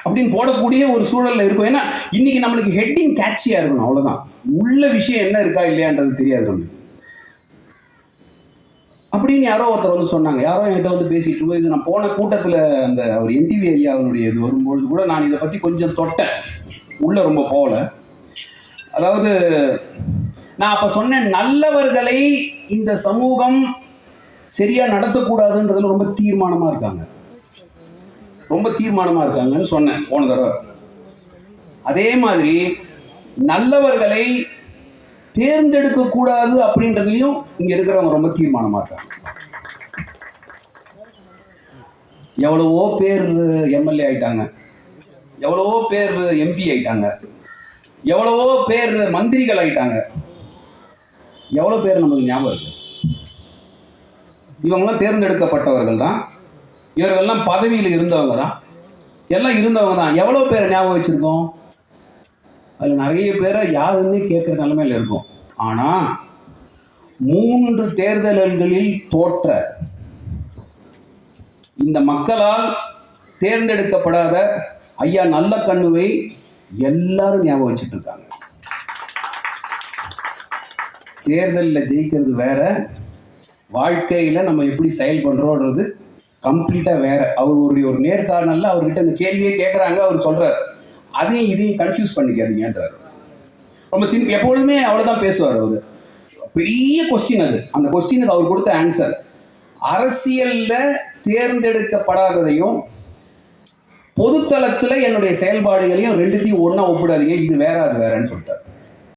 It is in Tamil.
அப்படின்னு போடக்கூடிய ஒரு சூழல்ல இருக்கும். ஏன்னா இன்னைக்கு நம்மளுக்கு ஹெட்டிங் கேட்சியா இருக்கணும், அவ்வளவுதான். உள்ள விஷயம் என்ன இருக்கா இல்லையான்றது தெரியாது நம்மளுக்கு. அப்படின்னு யாரோ ஒருத்தர் வந்து சொன்னாங்க, யாரோ என்கிட்ட வந்து பேசிட்டு இது நான் போன கூட்டத்தில் அந்த அவர் என்டிவி ஐயா அவனுடைய இது வரும்பொழுது கூட நான் இதை பற்றி கொஞ்சம் தொட்டேன், உள்ள ரொம்ப போகல. அதாவது நான் அப்போ சொன்னேன், நல்லவர்களை இந்த சமூகம் சரியா நடத்தக்கூடாதுன்றதுல ரொம்ப தீர்மானமாக இருக்காங்க, ரொம்ப தீர்மானமாக இருக்காங்கன்னு சொன்னேன் போன தடவை. அதே மாதிரி நல்லவர்களை தேர்ந்தெடுக்க கூடாது அப்படின்றதுலையும் இங்க இருக்கிறவங்க ரொம்ப தீர்மானமா இருக்காங்க. எவ்வளவோ பேர் எம்எல்ஏ ஆயிட்டாங்க, எவ்வளவோ பேர் எம்பி ஆயிட்டாங்க, எவ்வளவோ பேர் மந்திரிகள் ஆயிட்டாங்க. எவ்வளவு பேர் நமக்கு ஞாபகம் இருக்கு? இவங்கெல்லாம் தேர்ந்தெடுக்கப்பட்டவர்கள் தான், இவர்கள்லாம் பதவியில் இருந்தவங்க தான், எல்லாம் இருந்தவங்க தான். எவ்வளவு பேர் ஞாபகம் வச்சிருக்கோம்? அதில் நிறைய பேரை யாருன்னு கேட்குற நிலைமையில் இருக்கும். ஆனால் 3 தேர்தல்களில் தோற்ற இந்த மக்களால் தேர்ந்தெடுக்கப்படாத ஐயா நல்லக்கண்ணுவை எல்லாரும் ஞாபகம் வச்சுட்டு இருக்காங்க. தேர்தலில் ஜெயிக்கிறது வேற, வாழ்க்கையில் நம்ம எப்படி செயல்படுறோன்றது கம்ப்ளீட்டாக வேற. அவருடைய ஒரு நேர்காணலில் அவர்கிட்ட இந்த கேள்வியே கேட்குறாங்க, அவர் சொல்கிறார், அதையும் இதையும் கன்ஃபியூஸ் பண்ணிக்காதீங்கன்றார். ரொம்ப சிம்பிள், எப்பொழுதுமே அவ்வளோதான் பேசுவார் அவர். பெரிய கொஸ்டின் அது, அந்த கொஸ்டினுக்கு அவர் கொடுத்த ஆன்சர், அரசியலில் தேர்ந்தெடுக்கப்படாததையும் பொதுத்தளத்தில் என்னுடைய செயல்பாடுகளையும் ரெண்டுத்தையும் ஒன்றா ஒப்பிடாதீங்க, இது வேற அது வேறன்னு சொல்லிட்டார்.